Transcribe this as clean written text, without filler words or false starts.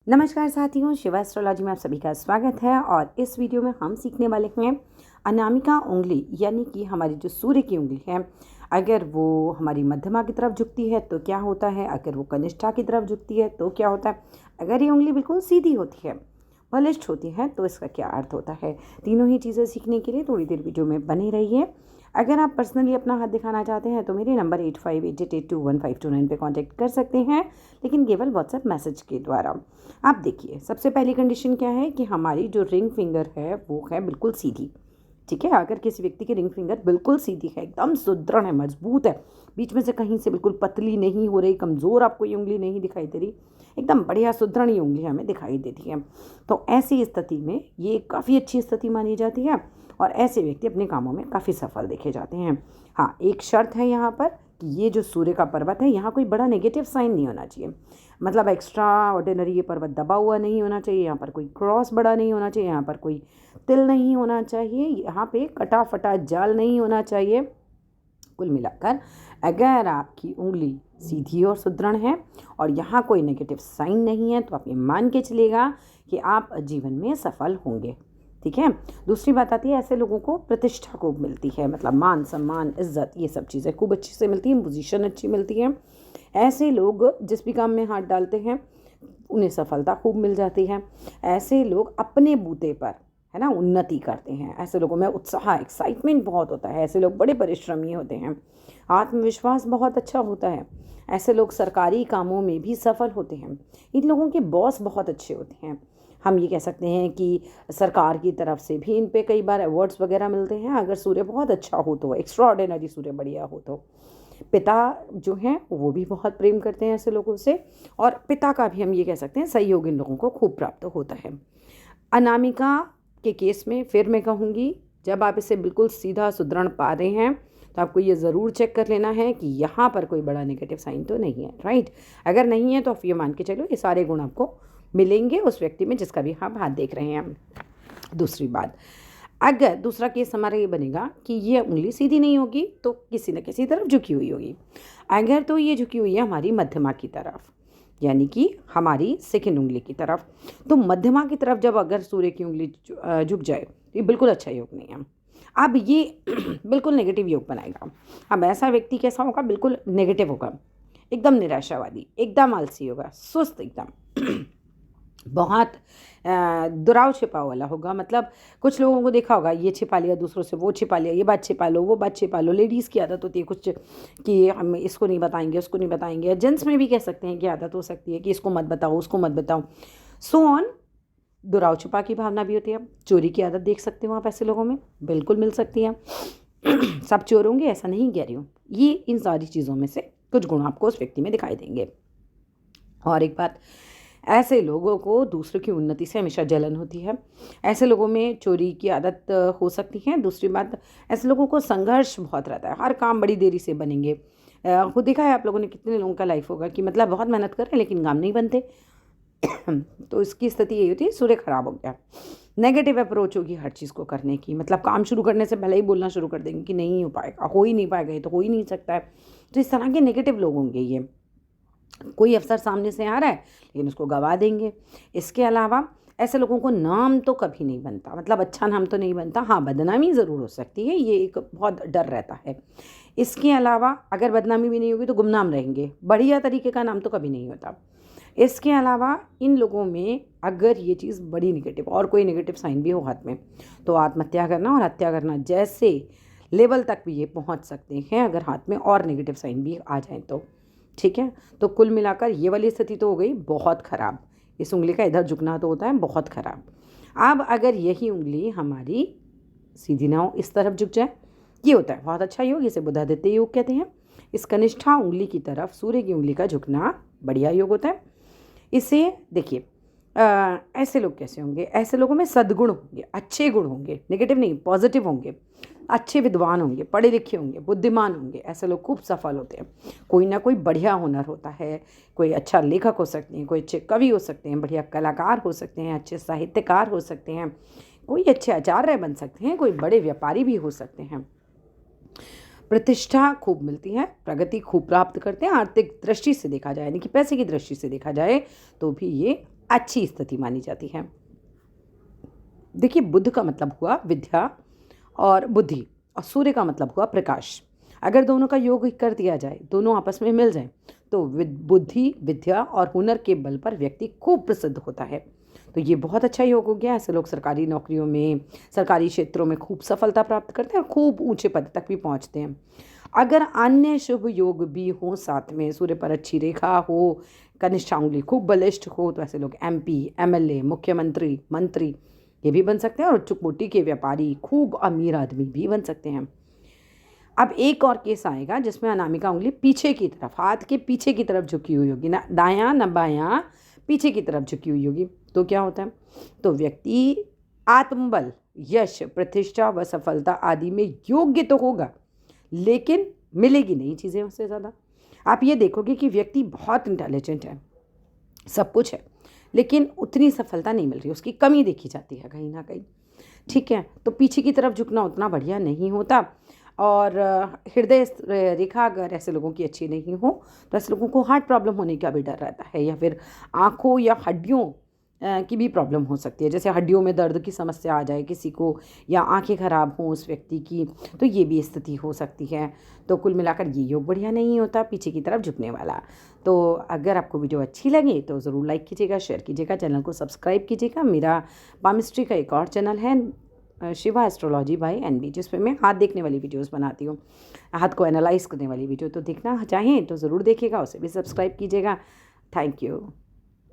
नमस्कार साथियों, शिवा एस्ट्रोलॉजी में आप सभी का स्वागत है। और इस वीडियो में हम सीखने वाले हैं अनामिका उंगली, यानी कि हमारी जो सूर्य की उंगली है, अगर वो हमारी मध्यमा की तरफ झुकती है तो क्या होता है, अगर वो कनिष्ठा की तरफ झुकती है तो क्या होता है, अगर ये उंगली बिल्कुल सीधी होती है, बलिष्ठ होती है, तो इसका क्या अर्थ होता है। तीनों ही चीज़ें सीखने के लिए थोड़ी देर वीडियो में बने रहिए। अगर आप पर्सनली अपना हाथ दिखाना चाहते हैं तो मेरे नंबर 8588215229 पे कांटेक्ट कर सकते हैं, लेकिन केवल व्हाट्सएप मैसेज के द्वारा। आप देखिए, सबसे पहली कंडीशन क्या है कि हमारी जो रिंग फिंगर है वो है बिल्कुल सीधी। ठीक है, अगर किसी व्यक्ति की रिंग फिंगर बिल्कुल सीधी है, एकदम सुदृढ़ है, मजबूत है, बीच में से कहीं से बिल्कुल पतली नहीं हो रही, कमज़ोर आपको ये उंगली नहीं दिखाई दे रही, एकदम बढ़िया सुदृढ़ ये उंगली हमें दिखाई देती है, तो ऐसी स्थिति में ये काफ़ी अच्छी स्थिति मानी जाती है और ऐसे व्यक्ति अपने कामों में काफ़ी सफल देखे जाते हैं। हाँ, एक शर्त है यहाँ पर कि ये जो सूर्य का पर्वत है, यहाँ कोई बड़ा नेगेटिव साइन नहीं होना चाहिए। मतलब एक्स्ट्रा ऑर्डिनरी ये पर्वत दबा हुआ नहीं होना चाहिए, यहाँ पर कोई क्रॉस बड़ा नहीं होना चाहिए, यहाँ पर कोई तिल नहीं होना चाहिए, यहाँ पे कटा फटा जाल नहीं होना चाहिए। कुल मिलाकर अगर आपकी उंगली सीधी और सुदृढ़ है और यहाँ कोई नेगेटिव साइन नहीं है, तो आप ये मान के चलिएगा कि आप जीवन में सफल होंगे। ठीक है। दूसरी बात आती है, ऐसे लोगों को प्रतिष्ठा खूब मिलती है, मतलब मान सम्मान इज्जत ये सब चीज़ें खूब अच्छी से मिलती हैं, पोजीशन अच्छी मिलती है। ऐसे लोग जिस भी काम में हाथ डालते हैं उन्हें सफलता खूब मिल जाती है। ऐसे लोग अपने बूते पर है ना उन्नति करते हैं। ऐसे लोगों में उत्साह एक्साइटमेंट बहुत होता है। ऐसे लोग बड़े परिश्रमी होते हैं, आत्मविश्वास बहुत अच्छा होता है। ऐसे लोग सरकारी कामों में भी सफल होते हैं। इन लोगों के बॉस बहुत अच्छे होते हैं। हम ये कह सकते हैं कि सरकार की तरफ से भी इन पे कई बार अवार्ड्स वगैरह मिलते हैं, अगर सूर्य बहुत अच्छा हो तो, एक्स्ट्रा ऑर्डिनरी सूर्य बढ़िया हो तो। पिता जो हैं वो भी बहुत प्रेम करते हैं ऐसे लोगों से, और पिता का भी हम ये कह सकते हैं सहयोग इन लोगों को खूब प्राप्त होता है। अनामिका के केस में फिर मैं कहूँगी, जब आप इसे बिल्कुल सीधा सुदृढ़ पा रहे हैं तो आपको ये ज़रूर चेक कर लेना है कि यहाँ पर कोई बड़ा नेगेटिव साइन तो नहीं है। राइट, अगर नहीं है तो आप ये मान के चलो ये सारे गुण आपको मिलेंगे उस व्यक्ति में जिसका भी आप हाथ देख रहे हैं। दूसरी बात, अगर दूसरा केस हमारा ये बनेगा कि ये उंगली सीधी नहीं होगी तो किसी न किसी तरफ झुकी हुई होगी। अगर तो ये झुकी हुई है हमारी मध्यमा की तरफ, यानी कि हमारी सेकंड उंगली की तरफ, तो मध्यमा की तरफ जब अगर सूर्य की उंगली झुक जाए तो ये बिल्कुल अच्छा योग नहीं है। अब ये बिल्कुल नेगेटिव योग बनाएगा। अब ऐसा व्यक्ति कैसा होगा, बिल्कुल नेगेटिव होगा, एकदम निराशावादी, एकदम आलसी होगा, सुस्त एकदम बहुत दुराव छिपाव वाला होगा। मतलब कुछ लोगों को देखा होगा, ये छिपा लिया दूसरों से, वो छिपा लिया, ये बात छिपा लो, वो बात छिपा लो। लेडीज़ की आदत होती है कुछ कि हम इसको नहीं बताएंगे, उसको नहीं बताएंगे। जेंट्स में भी कह सकते हैं कि आदत हो सकती है कि इसको मत बताओ, उसको मत बताओ, सो ऑन। दुराव छिपा की भावना भी होती है। चोरी की आदत देख सकते हो आप ऐसे लोगों में, बिल्कुल मिल सकती है। सब चोर होंगे ऐसा नहीं कह रही हूँ, ये इन सारी चीज़ों में से कुछ गुण आपको उस व्यक्ति में दिखाई देंगे। और एक बात, ऐसे लोगों को दूसरों की उन्नति से हमेशा जलन होती है। ऐसे लोगों में चोरी की आदत हो सकती है। दूसरी बात, ऐसे लोगों को संघर्ष बहुत रहता है, हर काम बड़ी देरी से बनेंगे। खुद देखा है आप लोगों ने, कितने लोगों का लाइफ होगा कि मतलब बहुत मेहनत कर रहे हैं लेकिन काम नहीं बनते। तो इसकी स्थिति यही होती है, सूर्य खराब हो गया। नेगेटिव अप्रोच होगी हर चीज़ को करने की, मतलब काम शुरू करने से पहले ही बोलना शुरू कर देंगे कि नहीं हो पाएगा, हो ही नहीं पाएगा, ये तो हो ही नहीं सकता है। तो इस तरह के नेगेटिव लोग होंगे ये। कोई अफसर सामने से आ रहा है लेकिन उसको गवा देंगे। इसके अलावा ऐसे लोगों को नाम तो कभी नहीं बनता, मतलब अच्छा नाम तो नहीं बनता। हाँ, बदनामी ज़रूर हो सकती है, ये एक बहुत डर रहता है। इसके अलावा अगर बदनामी भी नहीं होगी तो गुमनाम रहेंगे, बढ़िया तरीके का नाम तो कभी नहीं होता। इसके अलावा इन लोगों में अगर ये चीज़ बड़ी नेगेटिव और कोई नेगेटिव साइन भी हो हाथ में, तो आत्महत्या करना और हत्या करना जैसे लेवल तक भी ये पहुंच सकते हैं अगर हाथ में और नेगेटिव साइन भी आ जाए तो। ठीक है, तो कुल मिलाकर ये वाली स्थिति तो हो गई बहुत ख़राब। इस उंगली का इधर झुकना तो होता है बहुत ख़राब। अब अगर यही उंगली हमारी सीधी ना हो, इस तरफ झुक जाए, ये होता है बहुत अच्छा योग, इसे बुधादित्य योग कहते हैं। इस कनिष्ठा उंगली की तरफ सूर्य की उंगली का झुकना बढ़िया योग होता है। इसे देखिए, ऐसे लोग कैसे होंगे, ऐसे लोगों में सद्गुण होंगे, अच्छे गुण होंगे, नेगेटिव नहीं पॉजिटिव होंगे, अच्छे विद्वान होंगे, पढ़े लिखे होंगे, बुद्धिमान होंगे। ऐसे लोग खूब सफल होते हैं। कोई ना कोई बढ़िया हुनर होता है, कोई अच्छा लेखक हो सकते हैं, कोई अच्छे कवि हो सकते हैं, बढ़िया कलाकार हो सकते हैं, अच्छे साहित्यकार हो सकते हैं, कोई अच्छे आचार्य बन सकते हैं, कोई बड़े व्यापारी भी हो सकते हैं। प्रतिष्ठा खूब मिलती है, प्रगति खूब प्राप्त करते हैं। आर्थिक दृष्टि से देखा जाए, यानी कि पैसे की दृष्टि से देखा जाए तो भी ये अच्छी स्थिति मानी जाती है। देखिए, बुध का मतलब हुआ विद्या और बुद्धि, और सूर्य का मतलब हुआ प्रकाश। अगर दोनों का योग कर दिया जाए, दोनों आपस में मिल जाएं, तो बुद्धि, विद्या और हुनर के बल पर व्यक्ति खूब प्रसिद्ध होता है। तो ये बहुत अच्छा योग हो गया। ऐसे लोग सरकारी नौकरियों में, सरकारी क्षेत्रों में खूब सफलता प्राप्त करते हैं और खूब ऊंचे पद तक भी पहुंचते हैं। अगर अन्य शुभ योग भी हो साथ में, सूर्य पर अच्छी रेखा हो, कनिष्ठा उंगली खूब बलिष्ठ हो, तो ऐसे लोग MP, MLA, मुख्यमंत्री, मंत्री ये भी बन सकते हैं, और चुकमुट्टी के व्यापारी, खूब अमीर आदमी भी बन सकते हैं। अब एक और केस आएगा जिसमें अनामिका उंगली पीछे की तरफ, हाथ के पीछे की तरफ झुकी हुई होगी, ना दायां ना बायां, पीछे की तरफ झुकी हुई होगी। तो क्या होता है? तो व्यक्ति आत्मबल, यश, प्रतिष्ठा व सफलता आदि में योग्य तो होगा, लेकिन मिलेगी नहीं चीज़ें उससे ज़्यादा। आप ये देखोगे कि व्यक्ति बहुत इंटेलिजेंट है, सब कुछ है, लेकिन उतनी सफलता नहीं मिल रही, उसकी कमी देखी जाती है कहीं ना कहीं। ठीक है, तो पीछे की तरफ झुकना उतना बढ़िया नहीं होता। और हृदय रेखा अगर ऐसे लोगों की अच्छी नहीं हो, तो ऐसे लोगों को हार्ट प्रॉब्लम होने का भी डर रहता है, या फिर आँखों या हड्डियों की भी प्रॉब्लम हो सकती है। जैसे हड्डियों में दर्द की समस्या आ जाए किसी को, या आंखें खराब हों उस व्यक्ति की, तो ये भी स्थिति हो सकती है। तो कुल मिलाकर ये योग बढ़िया नहीं होता, पीछे की तरफ झुकने वाला। तो अगर आपको वीडियो अच्छी लगे तो ज़रूर लाइक कीजिएगा, शेयर कीजिएगा, चैनल को सब्सक्राइब कीजिएगा। मेरा पामिस्ट्री का एक और चैनल है, शिवा एस्ट्रोलॉजी बाय NB, जिसमें मैं हाथ देखने वाली वीडियोस बनाती हूँ, हाथ को एनालाइज करने वाली वीडियो। तो देखना चाहें तो ज़रूर देखिएगा, उसे भी सब्सक्राइब कीजिएगा। Thank you.